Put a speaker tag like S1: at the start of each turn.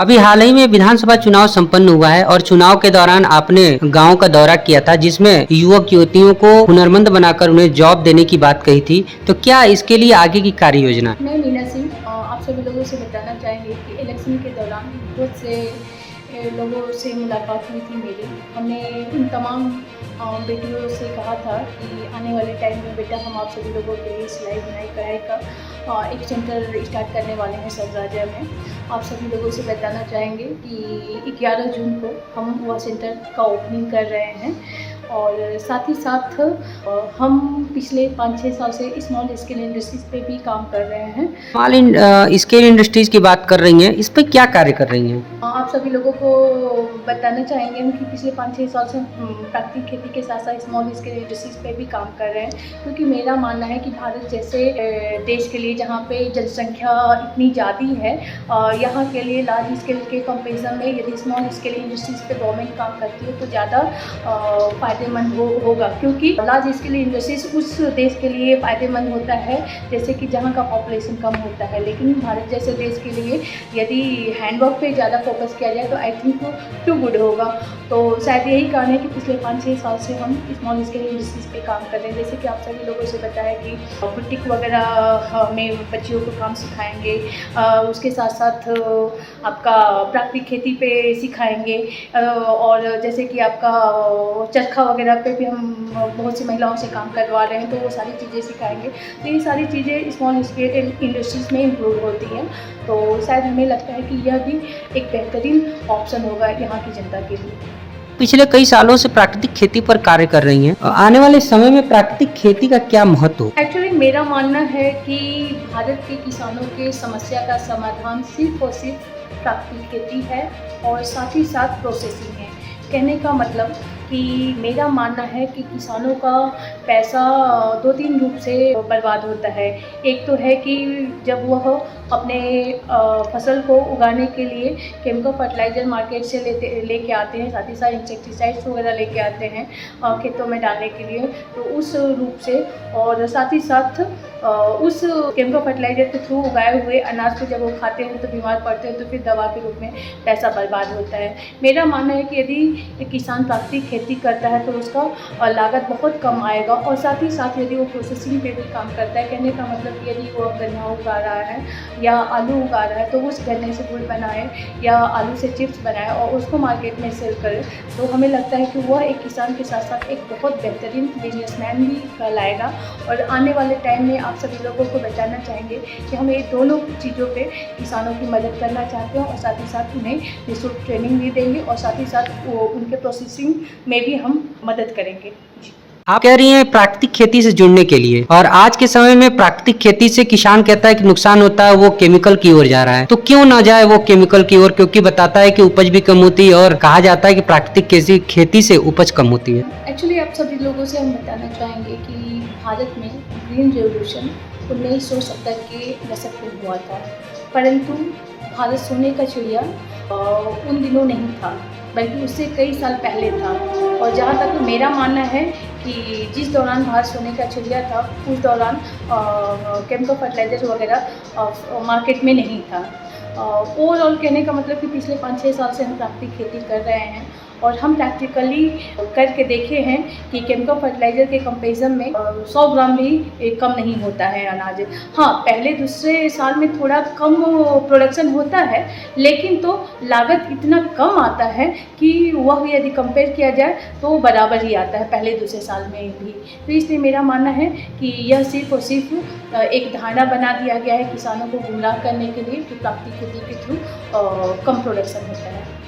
S1: अभी हाल ही में विधानसभा चुनाव संपन्न हुआ है और चुनाव के दौरान आपने गांव का दौरा किया था जिसमें युवक युवतियों को हुनरमंद बनाकर उन्हें जॉब देने की बात कही थी। तो क्या इसके लिए आगे की कार्य योजना है?
S2: मैं मीना सिंह आप सभी लोगों से बताना चाहेंगे कि इलेक्शन के दौरान बहुत से लोगों से मुलाकात हुई थी मेरी। हमने उन तमाम बेटियों से कहा था कि आने वाले टाइम में बेटा हम आप सभी लोगों के लिए सिलाई बुनाई कढ़ाई का एक सेंटर स्टार्ट करने वाले हैं सरराजा में। आप सभी लोगों से बताना चाहेंगे कि 11 जून को हम वह सेंटर का ओपनिंग कर रहे हैं और साथ ही साथ हम पिछले 5-6 साल से स्मॉल स्केल इंडस्ट्रीज़ पे भी काम कर रहे हैं।
S1: स्मॉल स्केल इंडस्ट्रीज की बात कर रही हैं, इस पे क्या कार्य कर रही हैं?
S2: आप सभी लोगों को बताना चाहेंगे हम कि पिछले 5-6 साल से प्राकृतिक खेती के साथ साथ स्मॉल स्केल इंडस्ट्रीज़ पे भी काम कर रहे हैं, क्योंकि मेरा मानना है कि भारत जैसे देश के लिए जहाँ पे जनसंख्या इतनी ज़्यादा है, यहाँ के लिए लार्ज स्केल के कंपेरिजन में यदि स्मॉल स्केल इंडस्ट्रीज़ पे गवर्नमेंट काम करती है तो ज़्यादा फ़ायदेमंद होगा, क्योंकि लार्ज स्केल इंडस्ट्रीज़ उस देश के लिए फ़ायदेमंद होता है जैसे कि जहाँ का पॉपुलेशन कम होता है। लेकिन भारत जैसे देश के लिए यदि हैंडवर्क पे ज़्यादा फोकस किया जाए तो आई थिंक टू गुड होगा। तो शायद यही कारण है कि पिछले 5-6 साल से हम स्मॉल स्केल इंडस्ट्रीज़ पे काम कर रहे हैं। जैसे कि आप सभी लोगों से बताया कि बुटीक वगैरह में बच्चियों को काम सिखाएंगे, उसके साथ साथ आपका प्राकृतिक खेती पे सिखाएंगे, और जैसे कि आपका चरखा वगैरह पे भी हम बहुत सी महिलाओं से काम करवा रहे हैं, तो वो सारी चीज़ें सिखाएंगे। तो ये सारी चीज़ें स्मॉल स्केल इंडस्ट्रीज़ में इंक्लूड होती हैं। तो शायद हमें लगता है कि यह भी एक बेहतरीन ऑप्शन होगा यहाँ की जनता के लिए।
S1: पिछले कई सालों से प्राकृतिक खेती पर कार्य कर रही हैं। आने वाले समय में प्राकृतिक खेती का क्या महत्व हो?
S2: एक्चुअली मेरा मानना है कि भारत के किसानों के समस्या का समाधान सिर्फ और सिर्फ प्राकृतिक खेती है और साथ ही साथ प्रोसेसिंग है। कहने का मतलब कि मेरा मानना है कि किसानों का पैसा 2-3 रूप से बर्बाद होता है। एक तो है कि जब वह अपने फसल को उगाने के लिए केमिकल फर्टिलाइज़र मार्केट से लेके आते हैं, साथ ही साथ इंसेक्टिसाइड्स वगैरह लेके आते हैं खेतों में डालने के लिए, तो उस रूप से, और साथ ही साथ उस केमिकल फर्टिलाइज़र के थ्रू उगाए हुए अनाज को जब वो खाते हैं तो बीमार पड़ते हैं, तो फिर दवा के रूप में पैसा बर्बाद होता है। मेरा मानना है कि यदि एक किसान प्राकृतिक खेती करता है तो उसका लागत बहुत कम आएगा, और साथ ही साथ यदि वो प्रोसेसिंग पे भी काम करता है, कहने का मतलब कि यदि वो गन्ना उगा रहा है या आलू उगा रहा है तो उस गन्ने से गुड़ बनाए या आलू से चिप्स बनाए और उसको मार्केट में सेल करे, तो हमें लगता है कि वह एक किसान के साथ साथ एक बहुत बेहतरीन बिजनेसमैन भी कहलाएगा। और आने वाले टाइम में आप सभी लोगों को बताना चाहेंगे कि हम ये दोनों चीज़ों पे किसानों की मदद करना चाहते हैं, और साथ ही साथ उन्हें निःशुल्क ट्रेनिंग भी देंगे, और साथ ही साथ वो उनके प्रोसेसिंग में भी हम मदद करेंगे।
S1: आप कह रही हैं प्राकृतिक खेती से जुड़ने के लिए, और आज के समय में प्राकृतिक खेती से किसान कहता है कि नुकसान होता है, वो केमिकल की ओर जा रहा है। तो क्यों ना जाए वो केमिकल की ओर? क्योंकि बताता है कि उपज भी कम होती है और कहा जाता है कि प्राकृतिक खेती से उपज कम होती है।
S2: एक्चुअली आप सभी लोगों से हम बताना चाहेंगे कि भारत में ग्रीन रेवोल्यूशन 1970 के दशक में हुआ था, परंतु भारत सोने का चिड़िया उन दिनों नहीं था, बल्कि उससे कई साल पहले था। और जहाँ तक मेरा मानना है कि जिस दौरान भारत सोने का चिड़िया था उस दौरान केमिकल फर्टिलाइज़र वगैरह मार्केट में नहीं था। ओवरऑल कहने का मतलब कि पिछले 5-6 साल से हम प्राकृतिक खेती कर रहे हैं, और हम प्रैक्टिकली करके देखे हैं कि केमिकल फर्टिलाइज़र के कंपैरिजन में 100 ग्राम भी कम नहीं होता है अनाज। हाँ, पहले दूसरे साल में थोड़ा कम प्रोडक्शन होता है, लेकिन तो लागत इतना कम आता है कि वह यदि कंपेयर किया जाए तो बराबर ही आता है पहले दूसरे साल में भी। तो इसलिए मेरा मानना है कि यह सिर्फ और सिर्फ एक धारणा बना दिया गया है किसानों को गुमराह करने के लिए कि प्राकृतिक खेती के थ्रू कम प्रोडक्शन होता है।